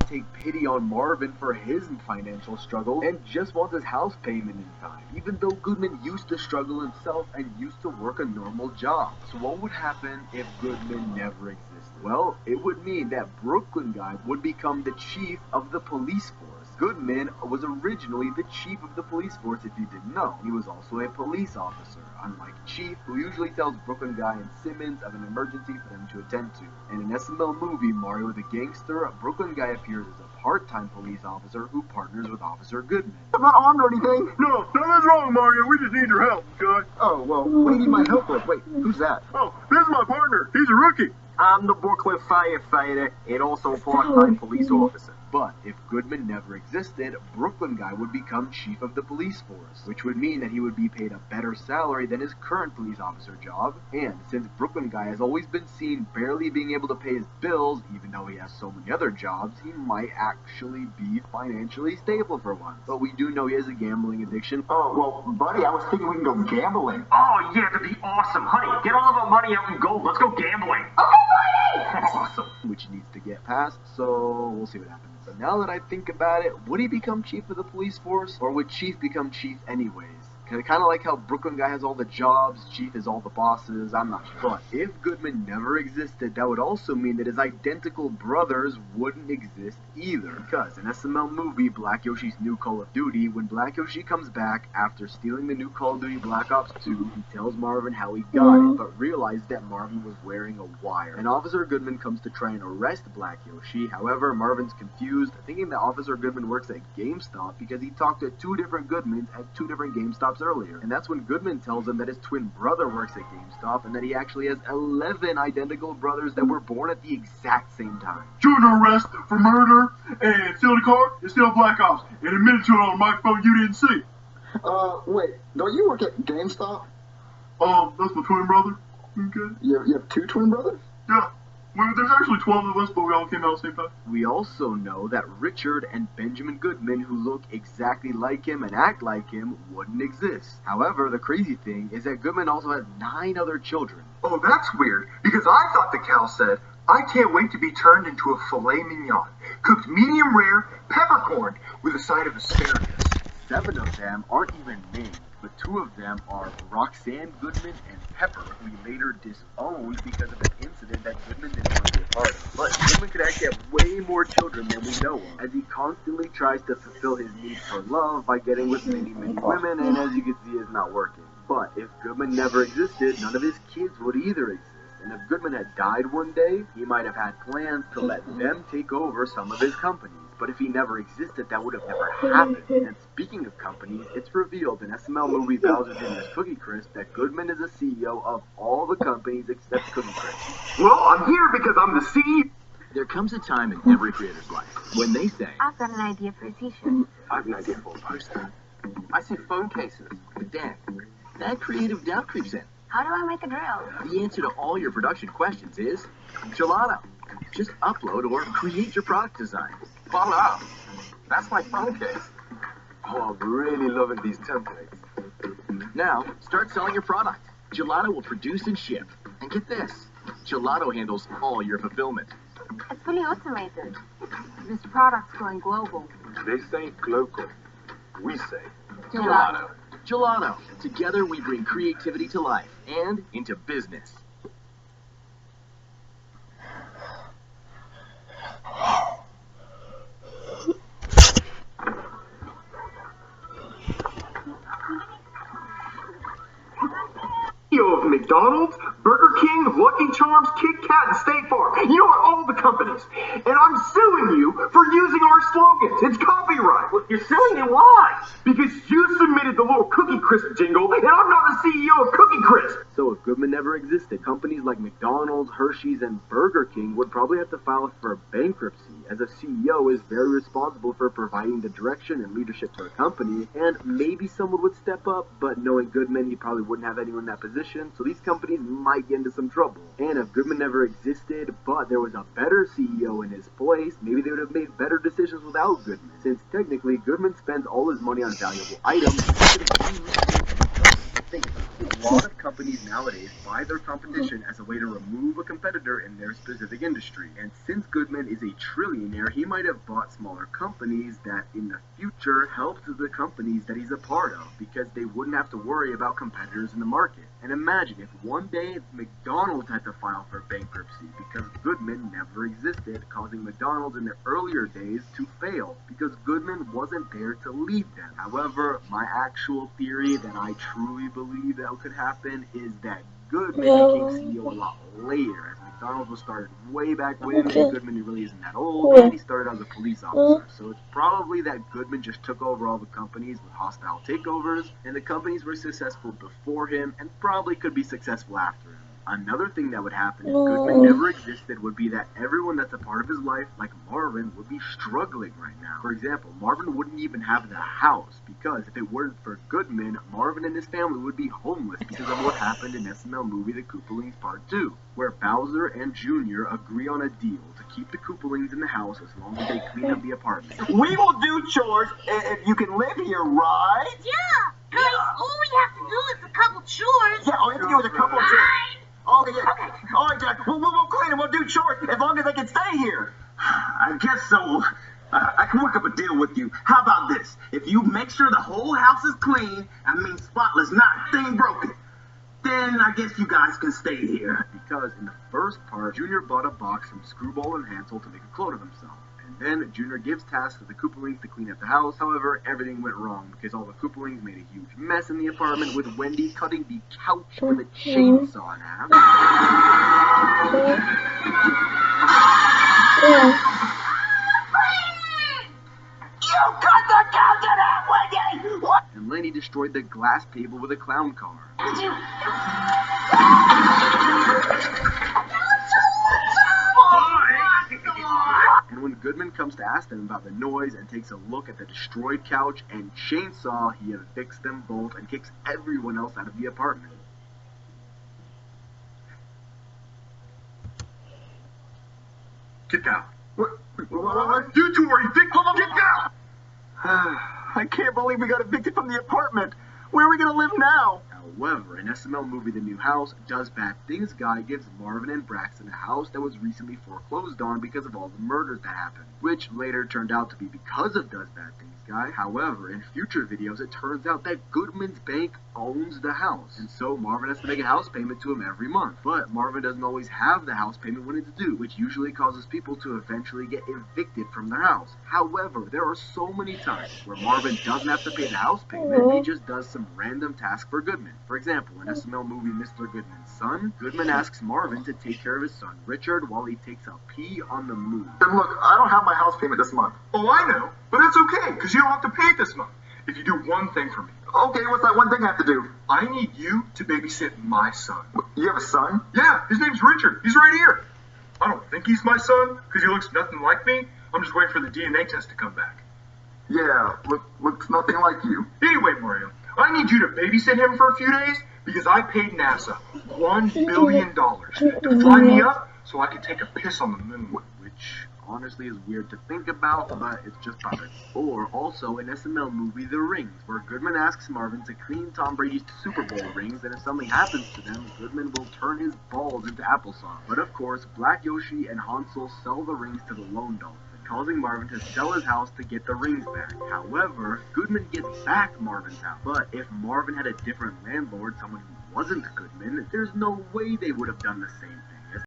take pity on Marvin for his financial struggle and just wants his house payment in time, even though Goodman used to struggle himself and used to work a normal job. So what would happen if Goodman never existed? Well, it would mean that Brooklyn guy would become the chief of the police force. Goodman was originally the chief of the police force, if you didn't know. He was also a police officer, unlike Chief, who usually tells Brooklyn guy and Simmons of an emergency for them to attend to. In an SML movie, Mario the Gangster, Brooklyn guy appears as a part-time police officer who partners with Officer Goodman. I'm not armed or anything. No, nothing's wrong, Mario. We just need your help, okay? Oh, well, what do you need my help with? Wait, who's that? Oh, this is my partner. He's a rookie. I'm the Brooklyn firefighter and also a part-time police officer. But if Goodman never existed, Brooklyn guy would become chief of the police force, which would mean that he would be paid a better salary than his current police officer job. And since Brooklyn guy has always been seen barely being able to pay his bills, even though he has so many other jobs, he might actually be financially stable for once. But we do know he has a gambling addiction. Oh, well, buddy, I was thinking we can go gambling. Oh, yeah, that'd be awesome. Honey, get all of our money out in gold. Let's go gambling. Awesome. Which needs to get passed, so we'll see what happens. But now that I think about it, would he become chief of the police force, or would Chief become chief anyways? Kind of like how Brooklyn guy has all the jobs, Chief is all the bosses, I'm not sure. But if Goodman never existed, that would also mean that his identical brothers wouldn't exist either. Because in SML movie Black Yoshi's New Call of Duty, when Black Yoshi comes back after stealing the new Call of Duty Black Ops 2, he tells Marvin how he got it, but realized that Marvin was wearing a wire. And Officer Goodman comes to try and arrest Black Yoshi. However, Marvin's confused, thinking that Officer Goodman works at GameStop because he talked to two different Goodmans at two different GameStops earlier. And that's when Goodman tells him that his twin brother works at GameStop and that he actually has 11 identical brothers that were born at the exact same time. You're under arrest for murder and stealing a car and stealing Black Ops and admitted to it on a microphone you didn't see. Wait, don't you work at GameStop? That's my twin brother. Okay. You have two twin brothers? Yeah. Well, there's actually 12 of us, but we all came out at the same time. We also know that Richard and Benjamin Goodman, who look exactly like him and act like him, wouldn't exist. However, the crazy thing is that Goodman also has 9 other children. Oh, that's weird, because I thought the cow said, I can't wait to be turned into a filet mignon, cooked medium rare, peppercorned, with a side of asparagus. 7 of them aren't even named, but 2 of them are Roxanne Goodman and Pepper, who he later disowned because of an incident that Goodman didn't want to be a part of. But Goodman could actually have way more children than we know of, as he constantly tries to fulfill his need for love by getting with many women, and as you can see, is not working. But if Goodman never existed, none of his kids would either exist. And if Goodman had died one day, he might have had plans to let them take over some of his companies. But if he never existed, that would have never happened. And speaking of companies, it's revealed in SML movie Bowser Jr.'s Cookie Crisp that Goodman is the CEO of all the companies except Cookie Crisp. Well, I'm here because I'm the CEO. There comes a time in every creator's life when they say, I've got an idea for a t-shirt. I have an idea for a poster. I see phone cases. But Dan, that creative doubt creeps in. How do I make a drill? The answer to all your production questions is gelato. Just upload or create your product design. Voila! That's my phone case. Oh, I'm really loving these templates. Now, start selling your product. Gelato will produce and ship. And get this, Gelato handles all your fulfillment. It's fully automated. This product's going global. They say local. We say Gelato. Gelato. Together we bring creativity to life and into business. CEO of McDonald's, Burger King, Lucky Charms, Kit Kat, and State Farm. You know what? All the companies. And I'm suing you for using our slogans. It's copyright. Well, you're suing me, why? Because you submitted the little Cookie Crisp jingle, and I'm not the CEO of Cookie Crisp. So if Goodman never existed, companies like McDonald's, Hershey's, and Burger King would probably have to file for bankruptcy, as a CEO is very responsible for providing the direction and leadership to the company, and maybe someone would step up, but knowing Goodman, he probably wouldn't have anyone in that position, so these companies might get into some trouble. And if Goodman never existed, but there was a better CEO in his place, maybe they would have made better decisions without Goodman, since technically Goodman spends all his money on valuable items. Think about it. lot of companies nowadays buy their competition as a way to remove a competitor in their specific industry. And since Goodman is a trillionaire, he might have bought smaller companies that in the future helped the companies that he's a part of, because they wouldn't have to worry about competitors in the market. And imagine if one day McDonald's had to file for bankruptcy because Goodman never existed, causing McDonald's in the earlier days to fail because Goodman wasn't there to lead them. However, my actual theory that I truly believe that could happen is that Goodman became CEO a lot later, as McDonald's was started way back when, and Goodman really isn't that old, and he started as a police officer. So it's probably that Goodman just took over all the companies with hostile takeovers, and the companies were successful before him, and probably could be successful after him. Another thing that would happen if Goodman never existed would be that everyone that's a part of his life, like Marvin, would be struggling right now. For example, Marvin wouldn't even have the house, because if it weren't for Goodman, Marvin and his family would be homeless because of what happened in SML movie The Koopalings Part 2, where Bowser and Junior agree on a deal to keep the Koopalings in the house as long as they clean up the apartment. We will do chores if you can live here, right? Yeah, guys, all we have to do is a couple chores. Yeah, all we have to do is a couple of chores. Okay, yeah. All right, Jack. We'll clean and we'll do chores as long as I can stay here. I guess so. I can work up a deal with you. How about this? If you make sure the whole house is clean, I mean spotless, not a thing broken, then I guess you guys can stay here. Because in the first part, Junior bought a box from Screwball and Hansel to make a clone of himself. And then Junior gives tasks to the Koopalings to clean up the house. However, everything went wrong because all the Koopalings made a huge mess in the apartment, with Wendy cutting the couch with a chainsaw in half. You cut the couch in half, Wendy! What? And Lenny destroyed the glass table with a clown car. And when Goodman comes to ask them about the noise and takes a look at the destroyed couch and chainsaw, he evicts them both and kicks everyone else out of the apartment. Get down. What? You two are evicted. Get down. I can't believe we got evicted from the apartment. Where are we gonna live now? However, in SML movie The New House, Does Bad Things guy gives Marvin and Braxton a house that was recently foreclosed on because of all the murders that happened, which later turned out to be because of Does Bad Things guy. However, in future videos, it turns out that Goodman's bank owns the house, and so Marvin has to make a house payment to him every month. But Marvin doesn't always have the house payment when it's due, which usually causes people to eventually get evicted from their house. However, there are so many times where Marvin doesn't have to pay the house payment, he just does some random task for Goodman. For example, in SML movie Mr. Goodman's Son, Goodman asks Marvin to take care of his son Richard while he takes a pee on the moon. And look, I don't have my house payment this month. Oh, I know. But that's okay, because you don't have to pay it this month. If you do one thing for me. Okay, what's that one thing I have to do? I need you to babysit my son. You have a son? Yeah, his name's Richard. He's right here. I don't think he's my son, because he looks nothing like me. I'm just waiting for the DNA test to come back. Yeah, looks nothing like you. Anyway, Mario, I need you to babysit him for a few days, because I paid NASA $1 billion to fly me up so I could take a piss on the moon. Which honestly is weird to think about, but it's just about it. Or also in SML movie The Rings, where Goodman asks Marvin to clean Tom Brady's Super Bowl rings, and if something happens to them, Goodman will turn his balls into applesauce. But of course, Black Yoshi and Hansel sell the rings to the Lone Dolphin, causing Marvin to sell his house to get the rings back. However, Goodman gets back Marvin's house. But if Marvin had a different landlord, someone who wasn't Goodman, there's no way they would have done the same